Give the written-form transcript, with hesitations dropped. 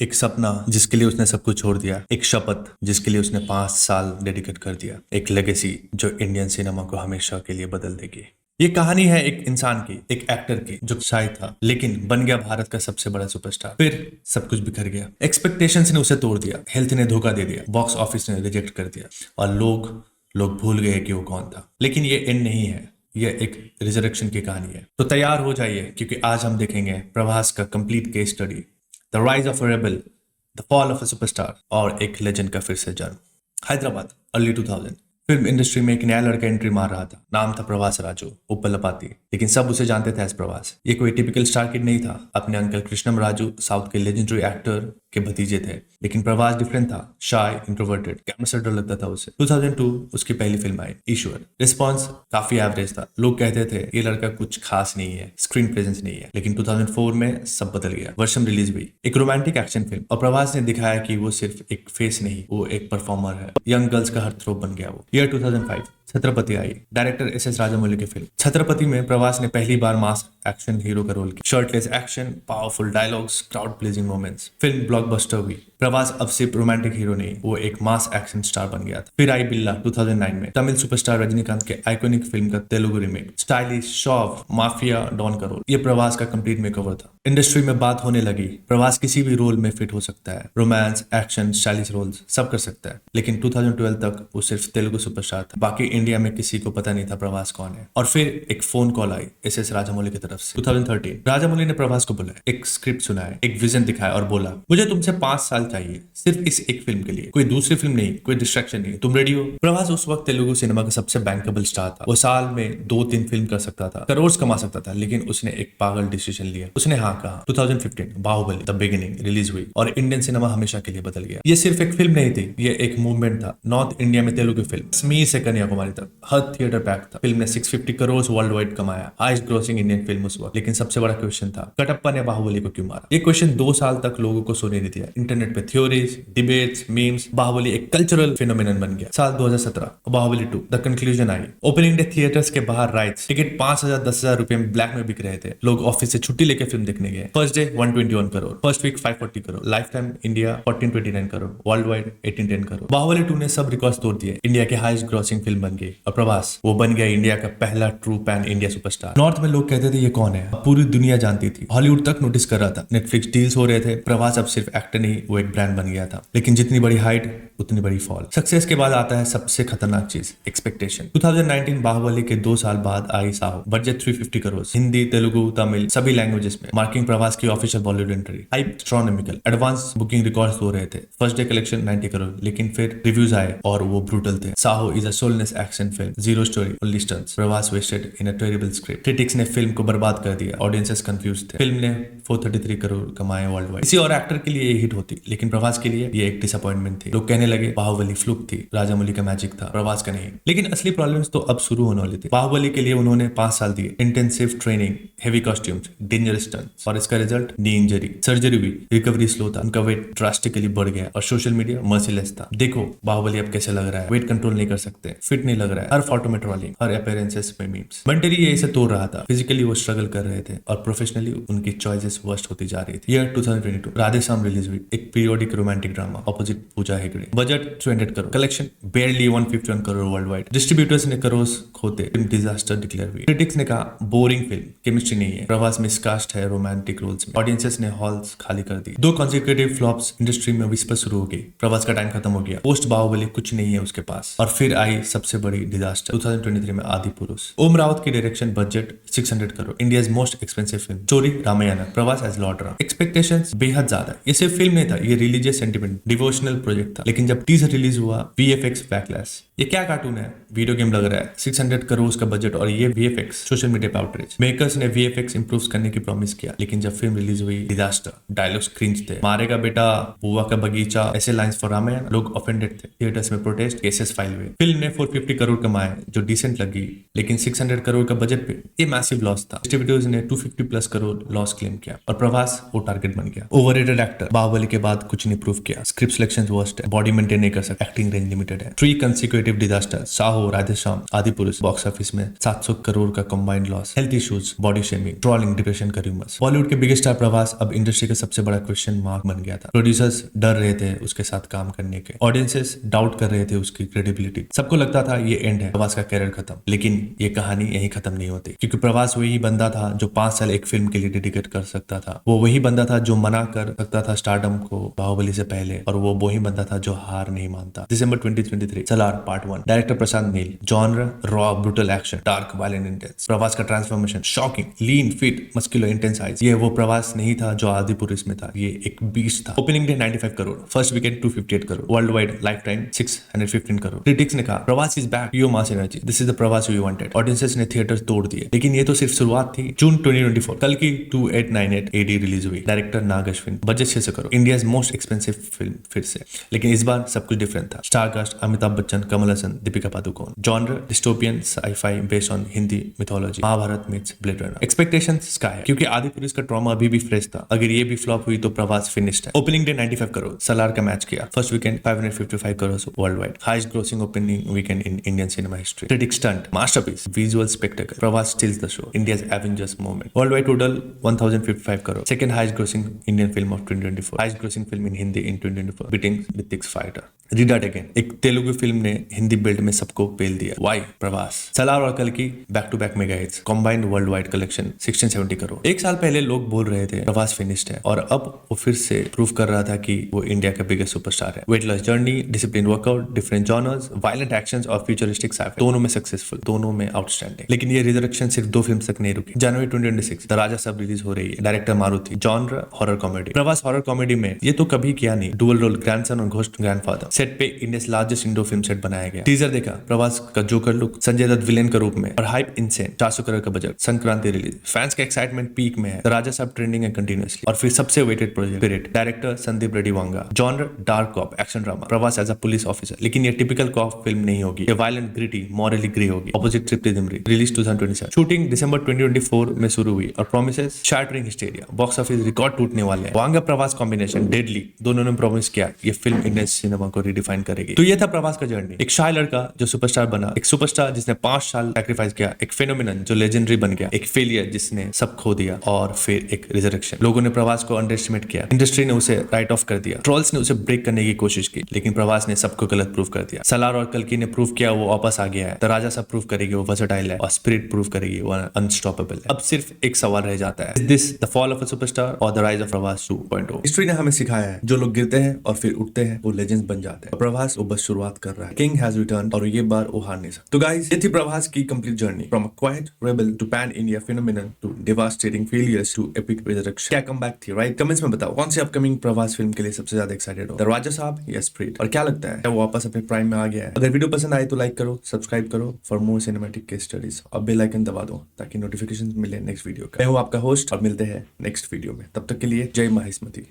एक सपना जिसके लिए उसने सब कुछ छोड़ दिया, एक शपथ जिसके लिए उसने 5 साल डेडिकेट कर दिया, एक लेगेसी जो इंडियन सिनेमा को हमेशा के लिए बदल देगी। ये कहानी है एक इंसान की, एक एक्टर की जो शाय था लेकिन बन गया भारत का सबसे बड़ा सुपरस्टार। फिर सब कुछ बिखर गया, एक्सपेक्टेशंस ने उसे तोड़ दिया, हेल्थ ने धोखा दे दिया, बॉक्स ऑफिस ने रिजेक्ट कर दिया और लोग भूल गए कि वो कौन था। लेकिन ये एंड नहीं है, ये एक रिजरेक्शन की कहानी है। तो तैयार हो जाइए क्योंकि आज हम देखेंगे प्रभास का complete case study, the rise of a rebel, the fall of a superstar और एक लेजेंड का फिर से जन्म। हैदराबाद, अर्ली 2000। फिल्म इंडस्ट्री में एक नया लड़का एंट्री मार रहा था। नाम था प्रभास राजू उपलपाती, लेकिन सब उसे जानते थे एज प्रभास। ये कोई टिपिकल स्टार किड नहीं था। अपने अंकल कृष्णम राजू साउथ के लेजेंडरी एक्टर के भतीजे थे, लेकिन प्रभास डिफरेंट था, शाय, इंट्रोवर्टेड, कैमरा से डर लगता था उसे। 2002 उसकी पहली फिल्म आई ईश्वर। रिस्पॉन्स काफी एवरेज था, लोग कहते थे ये लड़का कुछ खास नहीं है, स्क्रीन प्रेजेंस नहीं है। लेकिन 2004 में सब बदल गया। वर्षम रिलीज हुई, एक रोमांटिक एक्शन फिल्म, और प्रभास ने दिखाया कि वो सिर्फ एक फेस नहीं, वो एक परफॉर्मर है। यंग गर्ल्स का हर्ट थ्रोप बन गया वो। ईयर 2005 छत्रपति आई, डायरेक्टर एस राजामौली की फिल्म। छत्रपति में प्रभास ने पहली बार मास एक्शन हीरो का रोल किया। Shirtless action, powerful dialogues, crowd pleasing moments. Film blockbuster हुई। प्रभास अब सिर्फ रोमांटिक हीरो नहीं, वो एक मास एक्शन स्टार बन गया था। फिर आई बिल्ला 2009 में, तमिल सुपरस्टार रजनीकांत के आइकॉनिक फिल्म का तेलुगु रीमेक। स्टाइलिश, शॉफ, माफिया डॉन का रोल, ये प्रभास का कंप्लीट मेकओवर था। इंडस्ट्री में बात होने लगी, प्रभास किसी भी रोल में फिट हो सकता है, रोमांस, एक्शन, स्टाइलिश रोल्स सब कर सकता है। लेकिन 2012 तक वो सिर्फ तेलुगु सुपरस्टार था, बाकी इंडिया में किसी को पता नहीं था प्रभास कौन है। और फिर एक phone call I S Rajamouli की तरफ से 2013। राजामौली ने प्रभास को बुलाया, एक स्क्रिप्ट सुनाया, एक विजन दिखाया और बोला मुझे तुमसे 5 साल चाहिए, सिर्फ इस एक फिल्म के लिए, कोई दूसरी फिल्म नहीं, कोई डिस्ट्रैक्शन नहीं, तुम रेडी हो? प्रभास उस वक्त तेलुगु सिनेमा का सबसे बैंकेबल स्टार था। वो साल में 2-3 फिल्म कर सकता था, करोड़ कमा सकता था, लेकिन उसने एक पागल डिसीजन लिया, उसने हाँ कहा। 2015 बाहुबली द बिगिनिंग रिलीज हुई और इंडियन सिनेमा हमेशा के लिए बदल गया। ये सिर्फ एक फिल्म नहीं थी, ये एक मूवमेंट था। नॉर्थ इंडिया में तेलुगु फिल्म, कश्मीर से कन्याकुमारी तक हर थिएटर पैक था। फिल्म ने 650 करोड़ वर्ल्ड वाइड कमाया, हाईएस्ट ग्रोसिंग इंडियन फिल्म उस वक्त। लेकिन सबसे बड़ा क्वेश्चन था, कटप्पा ने बाहुबली को क्यों मारा? ये क्वेश्चन 2 साल तक लोगों को सोने नहीं दिया। इंटरनेट पे थ्योरीज, डिबेट्स, मीम्स। बाहुबली एक कल्चरल फिनोमिनन बन गया। साल 2017 बाहुबली 2 द कंक्लूजन आई। ओपनिंग डे थिएटर्स के बाहर राइट्स, टिकट 5,000-10,000 रुपए में ब्लैक में बिक रहे थे। लोग ऑफिस से छुट्टी लेके फिल्म देखने गए। First day 121 crore, first week 540 crore, life time India 1429 crore, world wide 1810 crore. Baahubali 2 ने सब रिकॉर्ड्स तोड़ दिए, इंडिया के हाईएस्ट ग्रॉसिंग फिल्म बन गई और प्रभास वो बन गया इंडिया का पहला true pan India superstar. North में लोग कहते थे ये कौन है, पूरी दुनिया जानती थी, हॉलीवुड तक नोटिस कर रहा था, नेटफ्लिक्स डील्स हो रहे थे। प्रभास अब सिर्फ एक्टर नहीं, वो एक ब्रांड बन गया था। लेकिन जितनी बड़ी हाइट उतनी बड़ी फॉल। सक्सेस के बाद आता है सबसे खतरनाक चीज, एक्सपेक्टेशन। 2019 बाहुबली के 2 साल बाद आई साहो, बजट 350 करोड़, हिंदी, तेलुगु, तमिल सभी लैंग्वेजेस में, मार्किंग प्रभास की official Bollywood entry. Hype astronomical, advance booking records हो रहे थे। फर्स्ट डे कलेक्शन 90 करोड़, लेकिन फिर रिव्यूज आए और वो ब्रूटल थे। Saaho is a soulless action film, zero story, only stunts, Prabhas wasted in a terrible script. Critics ने फिल्म को बर्बाद कर दिया, ऑडियंसेस कंफ्यूज थे। फिल्म ने 433 करोड़ कमाए वर्ल्ड वाइड। किसी और एक्टर के लिए ये हिट होती, लेकिन प्रभास के लिए ये एक डिसअपॉइंटमेंट थी। लोग कहने लगे बाहुबली फ्लूक थी, राजामौली का मैजिक था, प्रभास का नहीं। लेकिन असली प्रॉब्लम्स तो अब शुरू होने वाली थी। बाहुबली के लिए उन्होंने 5 साल दिए, intensive training, heavy costumes, dangerous stunts, और इसका रिजल्ट नी इंजरी, सर्जरी हुई, रिकवरी स्लो था, उनका वेट ड्रास्टिकली बढ़ गया और सोशल मीडिया मर्सीलेस था। देखो बाहुबली अब कैसे लग रहा है, वेट कंट्रोल नहीं कर सकते, फिट नहीं लग रहा है, हर फोटो में ट्रोलिंग, हर अपीयरेंसेस में मीम्स। बंटेरी ये इसे तोड़ रहा था, फिजिकली वो स्ट्रगल कर रहे थे और प्रोफेशनली उनकी चॉइसेस वर्स्ट होती जा रही थी। ईयर 2022 राधेश्याम रिलीज हुई, एक periodic romantic drama opposite Pooja Hegde. Budget 300 crore, collection barely 151 crore world wide. Distributors ने करोड़ खोते, फिल्म डिजास्टर डिक्लेयर हुई। क्रिटिक्स ने कहा बोरिंग फिल्म, केमिस्ट्री नहीं है, प्रभास मिसकास्ट है रोमांटिक रोल्स में। ऑडियंसेस ने हॉल्स खाली कर दी। 2 कॉन्सिक्यूटिव फ्लॉप्स, इंडस्ट्री में विस्पर शुरू हो गई, प्रभास का टाइम खत्म हो गया, पोस्ट बाहुबली कुछ नहीं है उसके पास। और फिर आई सबसे बड़ी डिजास्टर 2023 में आदि पुरुष। ओम रावत की direction, budget 600 crore, India most expensive film, story Ramayan, Prabhas as Lord Ram. Expectations बेहद ज्यादा। ये सिर्फ फिल्म नहीं था, ये रिलीजियस सेंटिमेंट, डिवोशनल प्रोजेक्ट था। लेकिन जब टीजर रिलीज हुआ, VFX बैकलैश, ये क्या कार्टून है, वीडियो गेम लग रहा है, 600 करोड़ का बजट और ये VFX, सोशल मीडिया पे आउटरीच। मेकर्स ने VFX इंप्रूव करने की प्रॉमिस किया, लेकिन जब फिल्म रिलीज हुई, डिजास्टर, डायलॉग्स क्रिंज थे, मारेगा बेटा, बुआ का बगीचा, ऐसे लाइंस फॉर रामायण। लोग ऑफेंडेड थे, थिएटर्स में प्रोटेस्ट, केसेस फाइल हुए। फिल्म ने 450 करोड़ कमाए, जो डिसेंट लगी, लेकिन 600 करोड़ का बजट पे ये मैसिव लॉस था। डिस्ट्रीब्यूटर्स ने 250 प्लस करोड़ लॉस क्लेम किया और प्रभास वो टारगेट बन गया। ओवररेटेड एक्टर, बाहुबली के बाद कुछ नहीं प्रूव किया, स्क्रिप्ट सिलेक्शन वर्स्ट है, बॉडी मेंटेन नहीं कर सकता, एक्टिंग रेंज लिमिटेड है। 3 consecutive native disaster, Saaho, Radhe Shyam, Adipurush box office में 700 करोड़ का combined loss, health issues, body shaming, trolling, depression का रूमर्स। बॉलीवुड के बिगेस्ट स्टार प्रभास अब इंडस्ट्री का सबसे बड़ा क्वेश्चन मार्क बन गया था। प्रोड्यूसर्स डर रहे थे उसके साथ काम करने के, ऑडियंसेस डाउट कर रहे थे उसकी क्रेडिबिलिटी। सबको लगता था ये एंड है, प्रभास का कैरियर खत्म। लेकिन ये कहानी यही खत्म नहीं होती, क्योंकि प्रभास वही बंदा था जो 5 साल एक फिल्म के लिए डेडिकेट कर सकता था। वो वही बंदा था जो मना कर सकता था स्टारडम को बाहुबली से पहले, और वो वही बंदा था जो हार नहीं मानता। दिसंबर 2023, Salaar part 1, director Prashanth Neel, genre raw, brutal action, dark, violent, intense. Prabhas का transformation shocking, lean, fit, muscular, intense eyes. ये वो प्रभास नहीं था जो आदि पुरुष में था, ये एक बीस्ट था। Opening day 95 crore, first weekend 258 crore, world wide life time 615 crore. Critics ने कहा Prabhas is back, your mass energy, this is the Prabhas we wanted. Audiences ने थिएटर तोड़ दिए, लेकिन ये तो सिर्फ शुरुआत थी। जून 2024, कल की 2898 AD रिलीज हुई। Director Nag Ashwin, budget 600 crore, India's most expensive film फिर से। लेकिन इस बार सब कुछ डिफरेंट था। Star cast Amitabh Bachchan, Kamal Haasan, Deepika Padukone. Genre dystopian sci-fi based on Hindi mythology, Mahabharata meets Blade Runner. Expectations sky, क्योंकि आदि पुरुष का ट्रॉमा अभी भी फ्रेश था। अगर ये भी फ्लॉप हुई तो प्रभास फिनिश्ड है। ओपनिंग डे 95 करोड़, सलार का मैच किया। First weekend 555 crore world wide, highest grossing opening weekend in Indian cinema history. Critic stunt, masterpiece, visual spectacle, Prabhas steels the show, India's Avengers moment. World wide total 1055 crore, second highest grossing Indian film of 2024, highest grossing film in Hindi in 2024, beating Hrithik fighter. Read again, एक Telugu film ने Hindi belt में सबको पेल दिया। Y Prabhas. Salaar और कल की back to back mega hits, combined world wide collection 1670 crore. एक साल पहले लोग बोल रहे थे प्रभास फिनिश्ड है, और अब वो फिर से प्रूव कर रहा था कि वो इंडिया का बिगेस्ट सुपरस्टार है। Weight loss journey, discipline workout, different genres, violent actions और फ्यूचरिस्टिक साइफाई, दोनों में सक्सेसफुल, दोनों में आउटस्टैंडिंग। लेकिन ये रिजरेक्शन सिर्फ 2 फिल्म तक नहीं रुकी। जनवरी 2026, द राजा साहब रिलीज हो रही है। Director Maruthi, genre horror comedy. Prabhas horror comedy में ये तो कभी किया नहीं। डुअल रोल, ग्रैंडसन और घोस्ट ग्रैंडफादर। सेट पे India largest indoor film set बनाया गया। टीजर देखा, प्रभास का joker look, Sanjay Dutt villain के रूप में, और हाइप इनसेन। 400 करोड़ का बजट, संक्रांति रिलीज। फैंस का एक्साइटमेंट पीक में है। द राजा साहब ट्रेंडिंग है कंटिन्यूअसली। और फिर सबसे waited project Spirit, director Sandeep Reddy Vanga. Genre dark cop action drama, Prabhas as a police officer. लेकिन ये टिपिकल कॉप फिल्म नहीं होगी, ये वायलेंट, ग्रिटी, मॉरली ग्रे होगी। Opposite Tripti Dimri, release 2027। Shooting दिसंबर 2024 में शुरू हुई और promises shattering hysteria. Box office record टूटने वाले हैं। वांगा प्रभास कॉम्बिनेशन डेडली, दोनों ने प्रॉमिस किया ये फिल्म इंडियन सिनेमा को रिडिफाइन करेगी। तो ये था प्रभास का जर्नी। एक शाय लड़का जो सुपरस्टार बना, एक सुपरस्टार जिसने 5 साल सैक्रिफाइस किया, एक फेनोमिनन जो लेजेंडरी बन गया, एक फेलियर जिसने सब खो दिया, और फिर एक रिजरेक्शन। लोगों ने प्रभास को अंडर एस्टिमेट किया, इंडस्ट्री ने उसे राइट ऑफ कर दिया, ट्रोल्स ने उसे ब्रेक करने की कोशिश की, लेकिन प्रभास ने सबको गलत प्रूव कर दिया। सलार और कल्कि ने प्रूव किया वो वापस आ गया है। द राजा सब प्रूव करेगी वो वर्सेटाइल है, और स्पिरिट प्रूव करेगी वो अनस्टॉपेबल है। अब सिर्फ एक सवाल रह जाता है, is this the fall of a superstar और the rise of Prabhas 2.0? History ने हमें सिखाया है जो लोग गिरते हैं और फिर उठते हैं वो लेजेंड्स बन जाते हैं। प्रभास वो बस शुरुआत कर रहा है। किंग हैज रिटर्न, और ये बार वो हार नहीं सकता। तो गाइस, ये थी प्रभास की complete journey, from a quiet rebel to pan India phenomenon to devastating failures to epic resurrection. क्या कमबैक थी, राइट? कमेंट्स में बताओ कौन सी अपकमिंग प्रभास फिल्म के लिए सबसे ज्यादा एक्साइटेड हो, द राजा साहब या स्पिरिट? और क्या लगता है क्या वो वापस अपने प्राइम में आ गया है? अगर वीडियो पसंद आए तो लाइक करो, सब्सक्राइब करो for more cinematic case studies, और बेल आइकन दबा दो ताकि नोटिफिकेशन मिले नेक्स्ट वीडियो का। मैं हूँ आपका होस्ट, और मिलते हैं नेक्स्ट वीडियो में। तब तक के लिए जय माहिस्मती।